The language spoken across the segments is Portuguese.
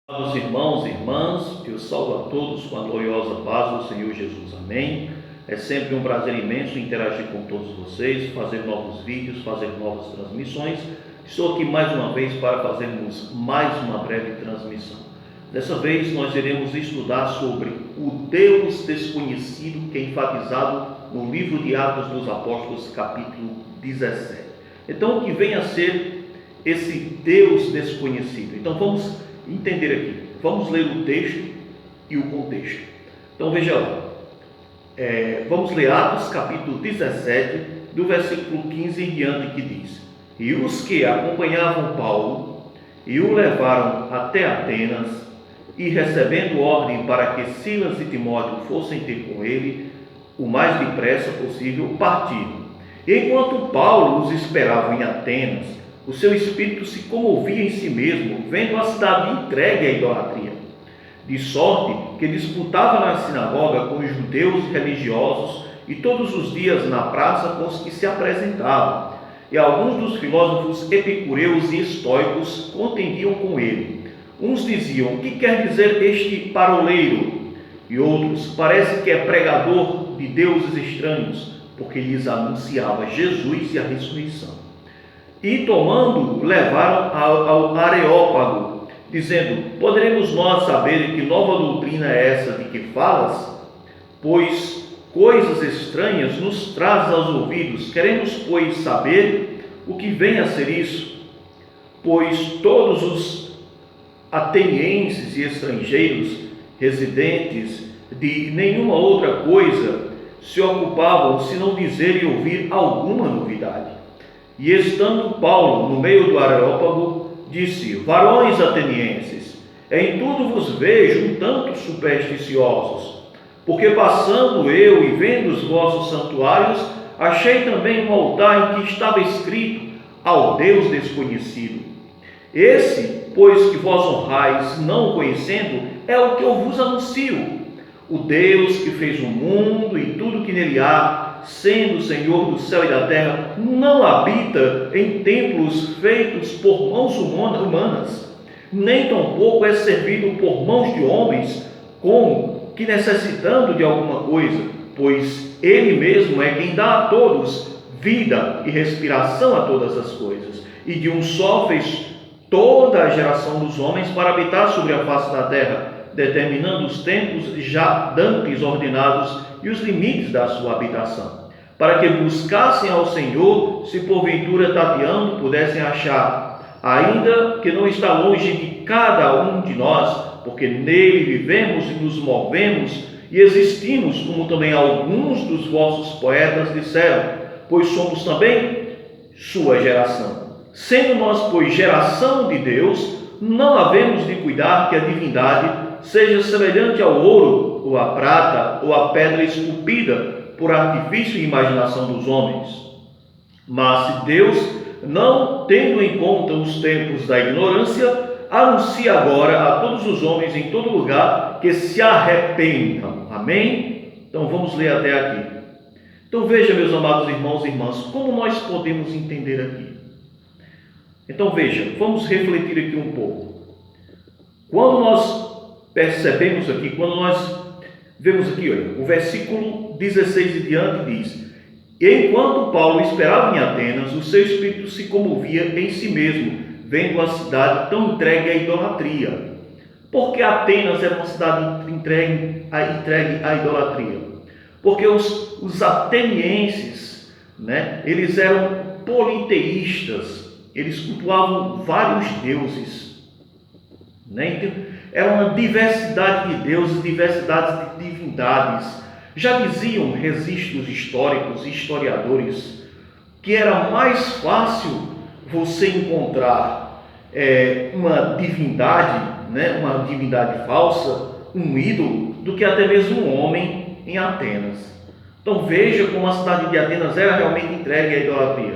Amados irmãos e irmãs, eu salvo a todos com a gloriosa paz do Senhor Jesus. Amém. É sempre um prazer imenso interagir com todos vocês, fazer novos vídeos, fazer novas transmissões. Estou aqui mais uma vez para fazermos mais uma breve transmissão. Dessa vez nós iremos estudar sobre o Deus desconhecido, que é enfatizado no livro de Atos dos Apóstolos, capítulo 17. Então, o que vem a ser esse Deus desconhecido? Então, vamos entender aqui. Vamos ler o texto e o contexto. Então veja lá. Vamos ler Atos capítulo 17, do versículo 15 em diante, que diz: E os que acompanhavam Paulo e o levaram até Atenas, e recebendo ordem para que Silas e Timóteo fossem ter com ele o mais depressa possível, partiram. E enquanto Paulo os esperava em Atenas, o seu espírito se comovia em si mesmo, vendo a cidade entregue à idolatria, de sorte que disputava na sinagoga com os judeus religiosos e todos os dias na praça com os que se apresentavam. E alguns dos filósofos epicureus e estoicos contendiam com ele. Uns diziam: que quer dizer este paroleiro? E outros: parece que é pregador de deuses estranhos, porque lhes anunciava Jesus e a ressurreição. E tomando, levaram ao Areópago, dizendo: poderemos nós saber que nova doutrina é essa de que falas? Pois coisas estranhas nos trazes aos ouvidos. Queremos, pois, saber o que vem a ser isso. Pois todos os atenienses e estrangeiros, residentes de nenhuma outra coisa, se ocupavam, se não dizer e ouvir alguma novidade. E estando Paulo no meio do Areópago, disse: varões atenienses, em tudo vos vejo um tanto supersticiosos, porque passando eu e vendo os vossos santuários, achei também um altar em que estava escrito: ao Deus desconhecido. Esse, pois, que vós honrais, não o conhecendo, é o que eu vos anuncio: o Deus que fez o mundo e tudo que nele há, sendo o Senhor do céu e da terra, não habita em templos feitos por mãos humanas, nem tampouco é servido por mãos de homens, como que necessitando de alguma coisa, pois Ele mesmo é quem dá a todos vida e respiração a todas as coisas, e de um só fez toda a geração dos homens para habitar sobre a face da terra, determinando os tempos já dantes ordenados e os limites da sua habitação, para que buscassem ao Senhor, se porventura tateando pudessem achar, ainda que não está longe de cada um de nós, porque nele vivemos e nos movemos e existimos, como também alguns dos vossos poetas disseram, pois somos também sua geração. Sendo nós, pois, geração de Deus, não havemos de cuidar que a divindade seja semelhante ao ouro, ou à prata, ou à pedra esculpida por artifício e imaginação dos homens. Mas se Deus, não tendo em conta os tempos da ignorância, anuncia agora a todos os homens em todo lugar que se arrependam. Amém? Então vamos ler até aqui. Então veja, meus amados irmãos e irmãs, como nós podemos entender aqui. Então veja, vamos refletir aqui um pouco. Quando nós percebemos aqui, quando nós vemos aqui, olha, o versículo 16 e diante diz: e enquanto Paulo esperava em Atenas, o seu espírito se comovia em si mesmo, vendo a cidade tão entregue à idolatria. Porque Atenas era uma cidade entregue à idolatria? Porque os atenienses, eles eram politeístas, eles cultuavam vários deuses, Era uma diversidade de deuses, diversidade de divindades. Já diziam registros históricos e historiadores que era mais fácil você encontrar uma divindade, uma divindade falsa, um ídolo, do que até mesmo um homem em Atenas. Então veja como a cidade de Atenas era realmente entregue à idolatria.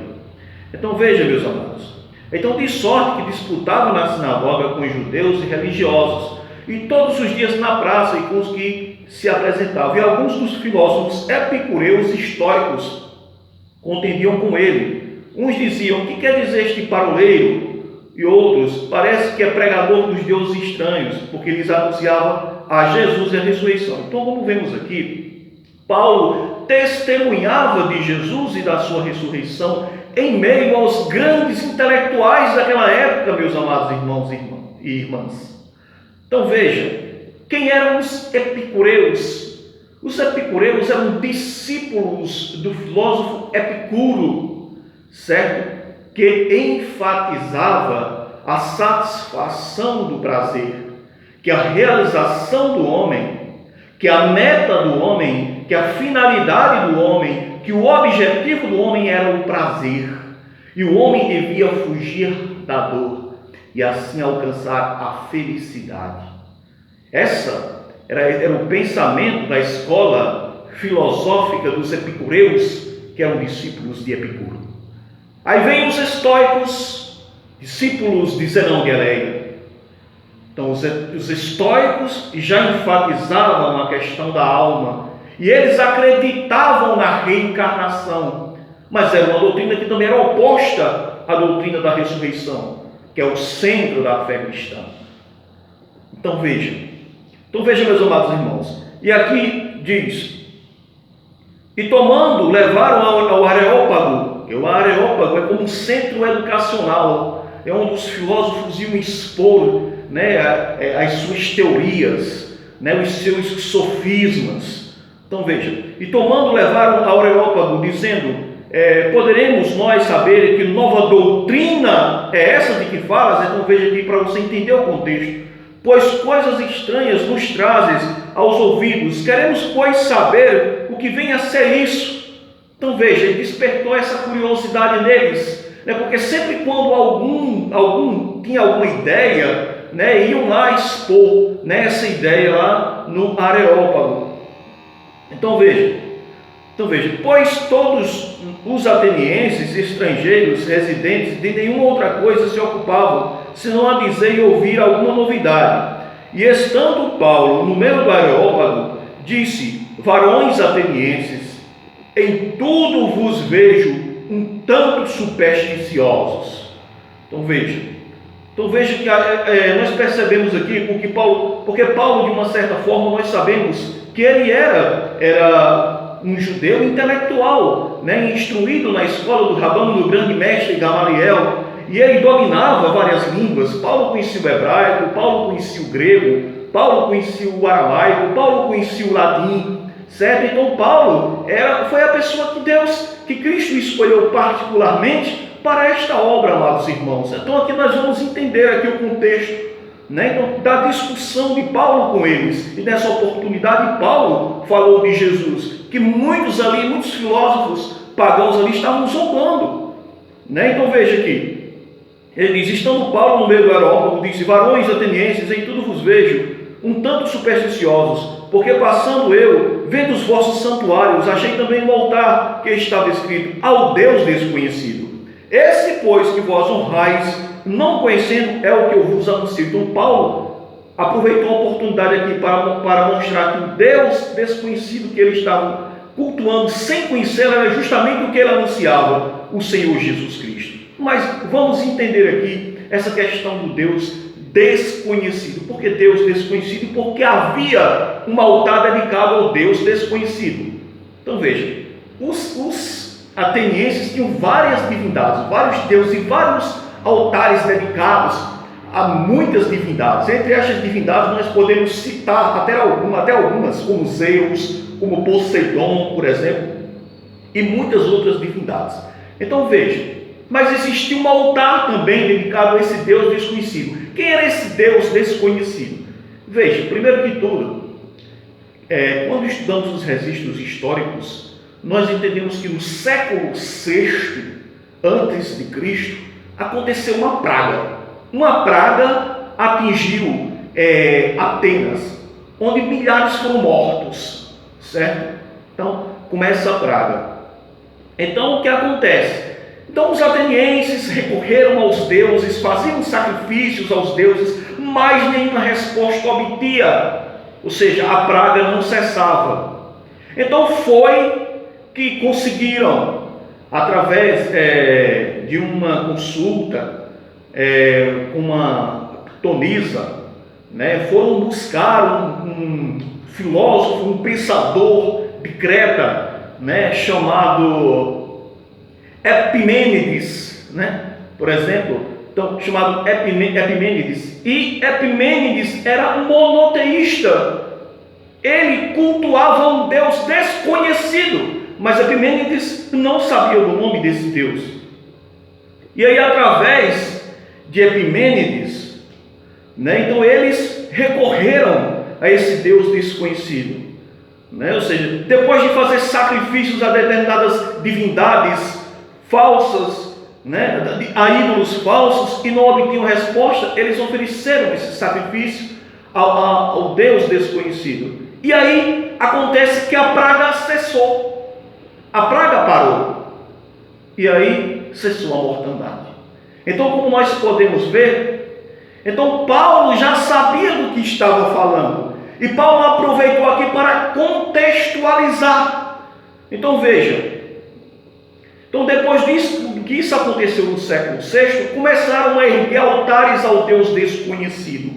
Então veja, meus amados. Então, de sorte que disputava na sinagoga com os judeus e religiosos, e todos os dias na praça e com os que se apresentavam. E alguns dos filósofos epicureus e estoicos contendiam com ele. Uns diziam: que quer dizer este paroleiro? e outros, parece que é pregador dos deuses estranhos, porque eles anunciavam a Jesus e a ressurreição. Então, como vemos aqui, Paulo testemunhava de Jesus e da sua ressurreição em meio aos grandes intelectuais daquela época, meus amados irmãos e irmãs. Então veja, quem eram os epicureus? Os epicureus eram discípulos do filósofo Epicuro, certo? Que enfatizava a satisfação do prazer, que a realização do homem, que a meta do homem, que a finalidade do homem, que o objetivo do homem era o prazer, e o homem devia fugir da dor e assim alcançar a felicidade. Essa era o pensamento da escola filosófica dos epicureus, que eram discípulos de Epicuro. Aí vem os estoicos, discípulos de Zenão de Eleia. Então, os estoicos já enfatizavam a questão da alma, e eles acreditavam na reencarnação, mas era uma doutrina que também era oposta à doutrina da ressurreição, que é o centro da fé cristã. Então veja, meus amados irmãos, e aqui diz: e tomando, levaram ao Areópago. O Areópago é como um centro educacional, é onde os filósofos iam expor, as suas teorias, os seus sofismas. Então veja, e tomando, levaram ao Areópago, dizendo: poderemos nós saber que nova doutrina é essa de que falas? Então veja aqui para você entender o contexto. Pois coisas estranhas nos trazes aos ouvidos, queremos, pois, saber o que vem a ser isso. Então veja, ele despertou essa curiosidade neles, porque sempre quando algum tinha alguma ideia, iam lá expor essa ideia lá no Areópago. Então veja, pois todos os atenienses, estrangeiros, residentes, de nenhuma outra coisa se ocupavam, senão a dizer e ouvir alguma novidade. E estando Paulo no meio do Areópago, disse: varões atenienses, em tudo vos vejo um tanto supersticiosos. Então veja que nós percebemos aqui, porque Paulo, de uma certa forma, nós sabemos que ele era um judeu intelectual, instruído na escola do Rabano, do grande mestre Gamaliel, e ele dominava várias línguas. Paulo conhecia o hebraico, Paulo conhecia o grego, Paulo conhecia o aramaico, Paulo conhecia o latim, certo? Então Paulo foi a pessoa que Cristo escolheu particularmente para esta obra, amados irmãos. Então aqui nós vamos entender aqui o contexto, então, da discussão de Paulo com eles. E nessa oportunidade Paulo falou de Jesus, que muitos filósofos pagãos ali estavam zombando. Então veja aqui, ele diz: estando Paulo no meio do Areópago, disse: varões atenienses, em tudo vos vejo um tanto supersticiosos, porque passando eu, vendo os vossos santuários, achei também um altar que estava escrito: ao Deus desconhecido. Esse, pois, que vós honrais, não conhecendo, é o que eu vos anuncio. Então Paulo aproveitou a oportunidade aqui para mostrar que o Deus desconhecido que ele estava cultuando sem conhecê-lo era justamente o que ele anunciava, o Senhor Jesus Cristo. Mas vamos entender aqui essa questão do Deus desconhecido. Por que Deus desconhecido? Porque havia um altar dedicado ao Deus desconhecido. Então veja, os atenienses tinham várias divindades, vários deuses e vários altares dedicados a muitas divindades. Entre estas divindades nós podemos citar até algumas, como Zeus, como Poseidon, por exemplo, e muitas outras divindades. Então veja, mas existia um altar também dedicado a esse Deus desconhecido. Quem era esse Deus desconhecido? Veja, primeiro de tudo, quando estudamos os registros históricos, nós entendemos que no século VI antes de Cristo aconteceu uma praga. Uma praga atingiu Atenas, onde milhares foram mortos, certo? Então começa a praga. Então o que acontece? Então os atenienses recorreram aos deuses, faziam sacrifícios aos deuses, mas nenhuma resposta obtia, ou seja, a praga não cessava. Então foi que conseguiram, através de uma consulta, com uma Tonisa, né, foram buscar um filósofo, um pensador de Creta, né, chamado Epimênides, né, por exemplo, então, chamado Epimênides. E Epimênides era monoteísta. Ele cultuava um Deus desconhecido, mas Epimênides não sabia o nome desse Deus. E aí, através de Epimênides, né, então eles recorreram a esse Deus desconhecido, né? Ou seja, depois de fazer sacrifícios a determinadas divindades falsas, né, a ídolos falsos, e não obtinham resposta, eles ofereceram esse sacrifício ao Deus desconhecido. E aí acontece que a praga cessou, a praga parou, e aí cessou a mortandade. Então, como nós podemos ver, então Paulo já sabia do que estava falando, e Paulo aproveitou aqui para contextualizar. Então veja, então depois disso, que isso aconteceu no século VI, começaram a erguer altares ao Deus desconhecido,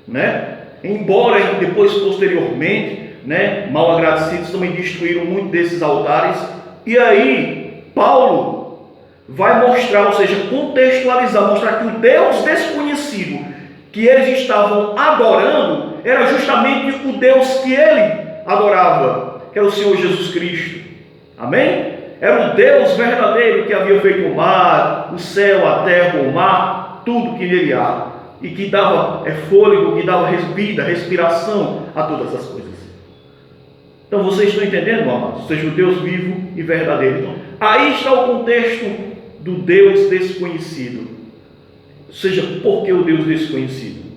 né? Embora depois, posteriormente, né, mal agradecidos também destruíram muito desses altares. E aí Paulo vai mostrar, ou seja, contextualizar, mostrar que o Deus desconhecido que eles estavam adorando era justamente o Deus que ele adorava, que era o Senhor Jesus Cristo. Amém? Era o Deus verdadeiro que havia feito o mar, o céu, a terra, o mar, tudo que nele há, e que dava fôlego, que dava vida, respiração a todas as coisas. Então vocês estão entendendo, amados? Ou seja, o Deus vivo e verdadeiro. Então, aí está o contexto do Deus desconhecido. Ou seja, por que o Deus desconhecido?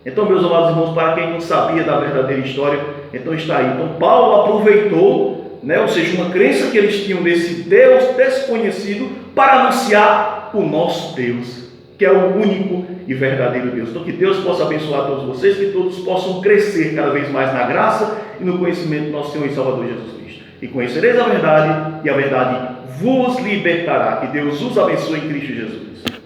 Então, meus amados irmãos, para quem não sabia da verdadeira história, então está aí. Então Paulo aproveitou, né, ou seja, uma crença que eles tinham desse Deus desconhecido para anunciar o nosso Deus, que é o único e verdadeiro Deus. Então que Deus possa abençoar todos vocês, que todos possam crescer cada vez mais na graça e no conhecimento do nosso Senhor e Salvador Jesus Cristo. E conhecereis a verdade, e a verdade vos libertará. Que Deus os abençoe em Cristo Jesus.